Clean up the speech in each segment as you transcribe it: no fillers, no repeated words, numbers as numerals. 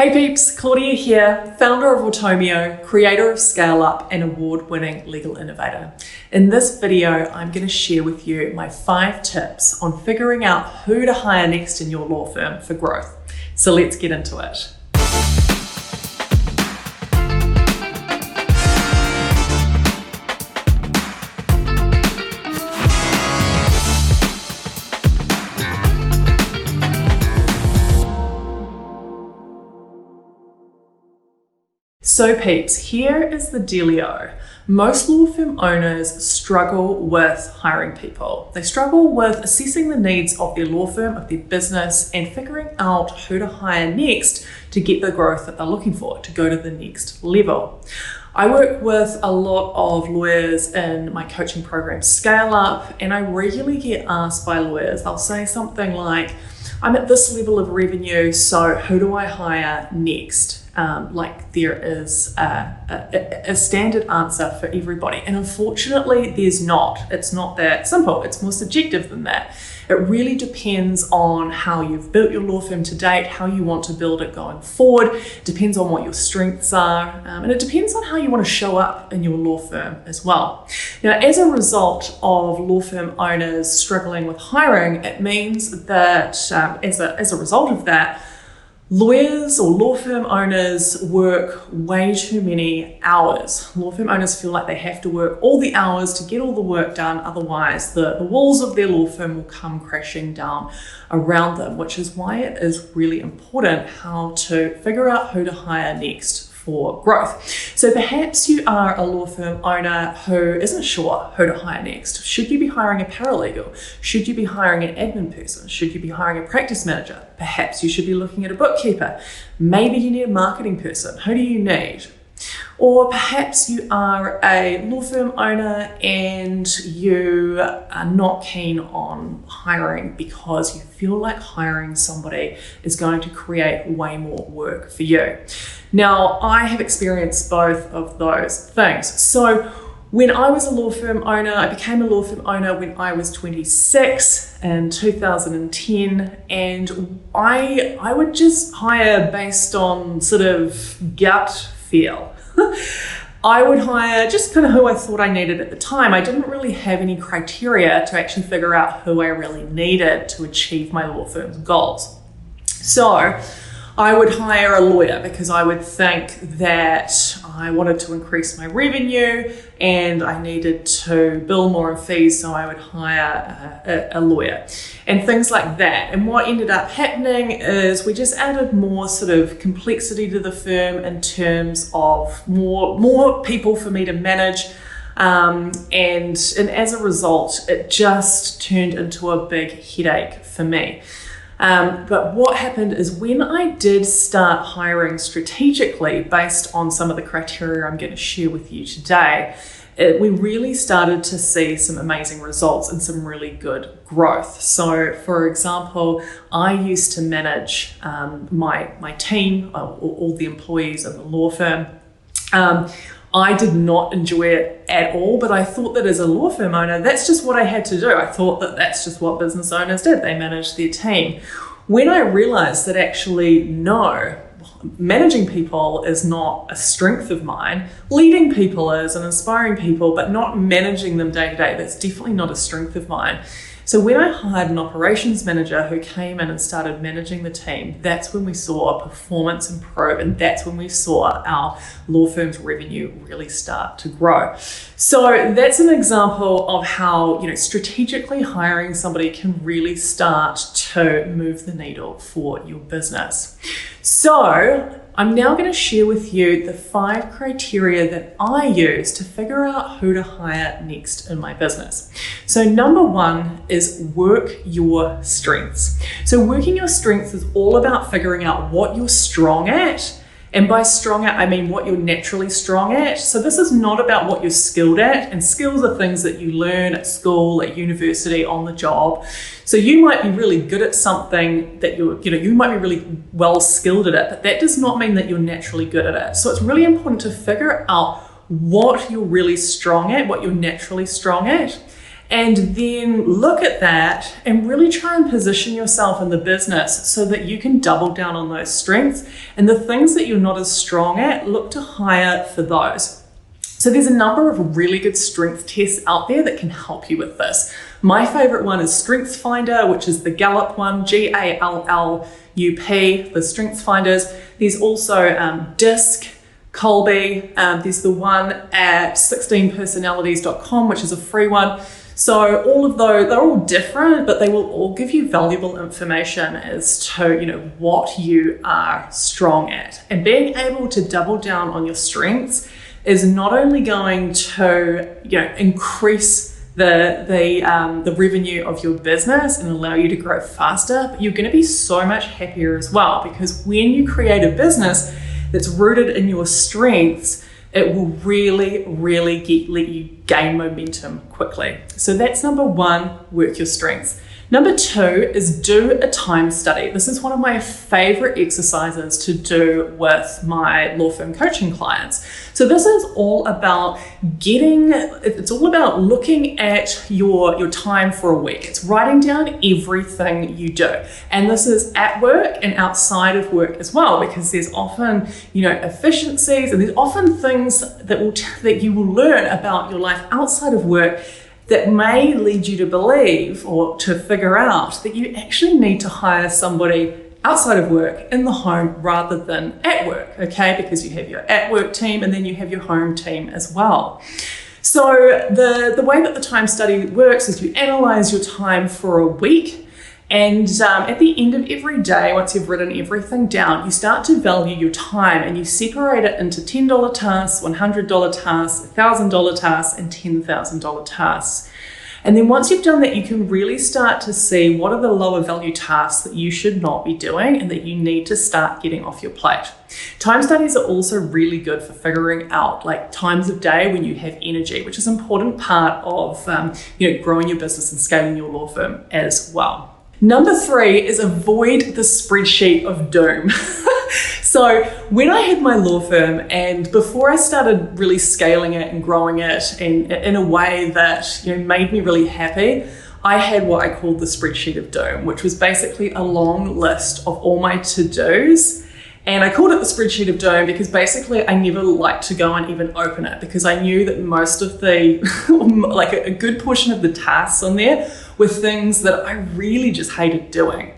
Hey peeps, Claudia here, founder of Automio, creator of Scale Up and award-winning legal innovator. In this video, I'm going to share with you my 5 tips on figuring out who to hire next in your law firm for growth. So let's get into it. So peeps, here is the dealio. Most law firm owners struggle with hiring people. They struggle with assessing the needs of their law firm, of their business, and figuring out who to hire next to get the growth that they're looking for, to go to the next level. I work with a lot of lawyers in my coaching program, Scale Up, and I regularly get asked by lawyers, they'll say something like, I'm at this level of revenue, so who do I hire next? Like there is a standard answer for everybody. And unfortunately, there's not. It's not that simple. It's more subjective than that. It really depends on how you've built your law firm to date, how you want to build it going forward. It depends on what your strengths are. And it depends on how you want to show up in your law firm as well. Now, as a result of law firm owners struggling with hiring, it means that as a result of that, lawyers or law firm owners work way too many hours. Law firm owners feel like they have to work all the hours to get all the work done, otherwise the walls of their law firm will come crashing down around them, which is why it is really important how to figure out who to hire next for growth. So perhaps you are a law firm owner who isn't sure who to hire next. Should you be hiring a paralegal? Should you be hiring an admin person? Should you be hiring a practice manager? Perhaps you should be looking at a bookkeeper. Maybe you need a marketing person. Who do you need? Or perhaps you are a law firm owner and you are not keen on hiring because you feel like hiring somebody is going to create way more work for you. Now, I have experienced both of those things. So when I was a law firm owner, I became a law firm owner when I was 26 in 2010, and I would just hire based on sort of gut feel. I would hire just kind of who I thought I needed at the time. I didn't really have any criteria to actually figure out who I really needed to achieve my law firm's goals. So I would hire a lawyer because I would think that I wanted to increase my revenue and I needed to bill more in fees, so I would hire a lawyer and things like that. And what ended up happening is we just added more sort of complexity to the firm in terms of more people for me to manage. And as a result, it just turned into a big headache for me. But what happened is when I did start hiring strategically based on some of the criteria I'm going to share with you today, we really started to see some amazing results and some really good growth. So for example, I used to manage my team, all the employees of the law firm. I did not enjoy it at all, but I thought that as a law firm owner, that's just what I had to do. I thought that that's just what business owners did. They managed their team. When I realized that actually, no, managing people is not a strength of mine. Leading people is, and inspiring people, but not managing them day to day, that's definitely not a strength of mine. So when I hired an operations manager who came in and started managing the team, that's when we saw performance improve, and that's when we saw our law firm's revenue really start to grow. So that's an example of how, strategically hiring somebody can really start to move the needle for your business. So I'm now going to share with you the 5 criteria that I use to figure out who to hire next in my business. So number 1 is work your strengths. So working your strengths is all about figuring out what you're strong at. And by strong at, I mean what you're naturally strong at. So this is not about what you're skilled at, and skills are things that you learn at school, at university, on the job. So you might be really good at something that you might be really well skilled at it, but that does not mean that you're naturally good at it. So it's really important to figure out what you're really strong at, what you're naturally strong at, And then look at that and really try and position yourself in the business so that you can double down on those strengths, and the things that you're not as strong at, look to hire for those. So there's a number of really good strength tests out there that can help you with this. My favorite one is Strengths Finder, which is the Gallup one, Gallup, the Strengths Finders. There's also DISC, Colby. There's the one at 16personalities.com, which is a free one. So all of those, they're all different, but they will all give you valuable information as to, what you are strong at. And being able to double down on your strengths is not only going to, increase the revenue of your business and allow you to grow faster, but you're going to be so much happier as well, because when you create a business that's rooted in your strengths, it will really, really let you gain momentum quickly. So that's number one, work your strengths. Number two is do a time study. This is one of my favorite exercises to do with my law firm coaching clients. So this is all about looking at your time for a week. It's writing down everything you do. And this is at work and outside of work as well, because there's often, efficiencies, and there's often things that you will learn about your life outside of work that may lead you to believe or to figure out that you actually need to hire somebody outside of work in the home rather than at work, okay? Because you have your at work team and then you have your home team as well. So the way that the time study works is you analyze your time for a week, and at the end of every day, once you've written everything down, you start to value your time and you separate it into $10 tasks, $100 tasks, $1,000 tasks, and $10,000 tasks. And then once you've done that, you can really start to see what are the lower value tasks that you should not be doing and that you need to start getting off your plate. Time studies are also really good for figuring out times of day when you have energy, which is an important part of growing your business and scaling your law firm as well. Number three is avoid the spreadsheet of doom. So when I had my law firm, and before I started really scaling it and growing it in a way that made me really happy, I had what I called the spreadsheet of doom, which was basically a long list of all my to-dos. And I called it the spreadsheet of doom because basically I never liked to go and even open it, because I knew that most of a good portion of the tasks on there were things that I really just hated doing.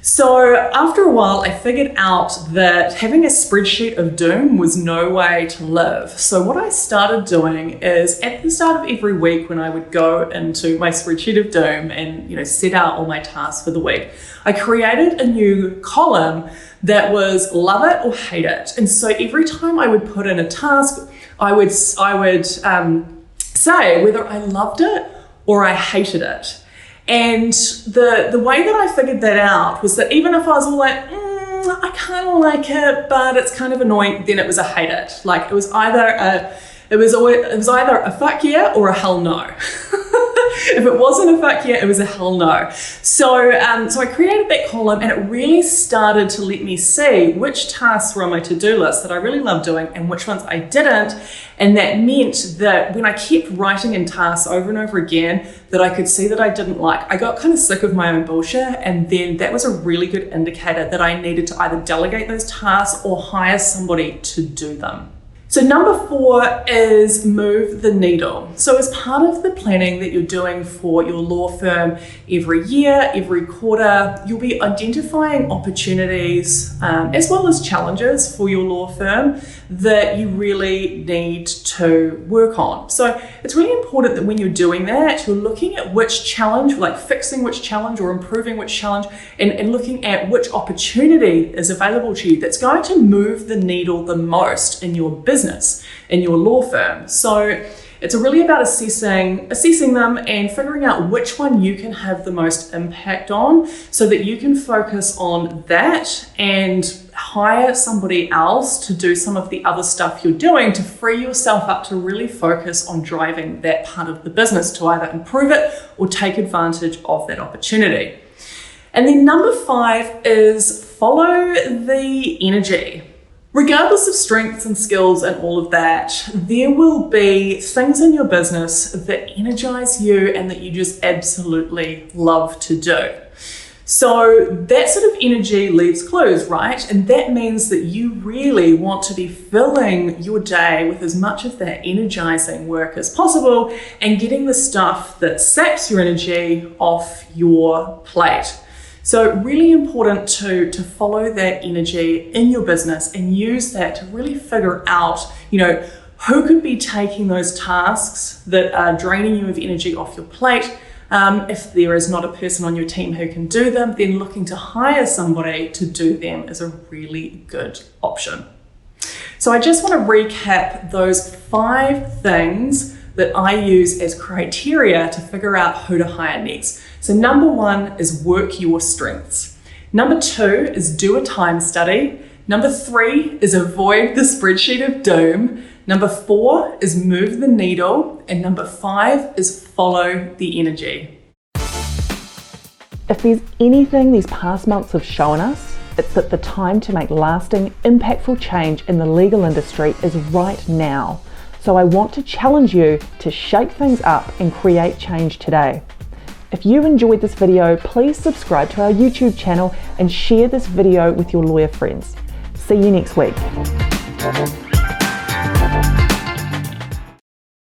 So after a while, I figured out that having a spreadsheet of doom was no way to live. So what I started doing is at the start of every week, when I would go into my spreadsheet of doom and set out all my tasks for the week, I created a new column that was love it or hate it. And so every time I would put in a task, I would say whether I loved it or I hated it. And the way that I figured that out was that even if I was all I kind of like it, but it's kind of annoying, then it was a hate it. It was either a fuck yeah or a hell no. If it wasn't a fuck yeah, it was a hell no. So I created that column, and it really started to let me see which tasks were on my to-do list that I really loved doing and which ones I didn't. And that meant that when I kept writing in tasks over and over again that I could see that I didn't like, I got kind of sick of my own bullshit. And then that was a really good indicator that I needed to either delegate those tasks or hire somebody to do them. So number four is move the needle. So as part of the planning that you're doing for your law firm every year, every quarter, you'll be identifying opportunities as well as challenges for your law firm that you really need to work on. So it's really important that when you're doing that, you're looking at which challenge, fixing which challenge or improving which challenge, and looking at which opportunity is available to you that's going to move the needle the most in your business, in your law firm. So it's really about assessing them and figuring out which one you can have the most impact on, so that you can focus on that and hire somebody else to do some of the other stuff you're doing to free yourself up to really focus on driving that part of the business to either improve it or take advantage of that opportunity. And then number five is follow the energy. Regardless of strengths and skills and all of that, there will be things in your business that energize you and that you just absolutely love to do. So that sort of energy leaves clues, right? And that means that you really want to be filling your day with as much of that energizing work as possible and getting the stuff that saps your energy off your plate. So really important to follow that energy in your business and use that to really figure out, who could be taking those tasks that are draining you of energy off your plate. If there is not a person on your team who can do them, then looking to hire somebody to do them is a really good option. So I just want to recap those 5 things that I use as criteria to figure out who to hire next. So number 1 is work your strengths. Number 2 is do a time study. Number 3 is avoid the spreadsheet of doom. Number 4 is move the needle. And number 5 is follow the energy. If there's anything these past months have shown us, it's that the time to make lasting, impactful change in the legal industry is right now. So I want to challenge you to shake things up and create change today. If you enjoyed this video, please subscribe to our YouTube channel and share this video with your lawyer friends. See you next week.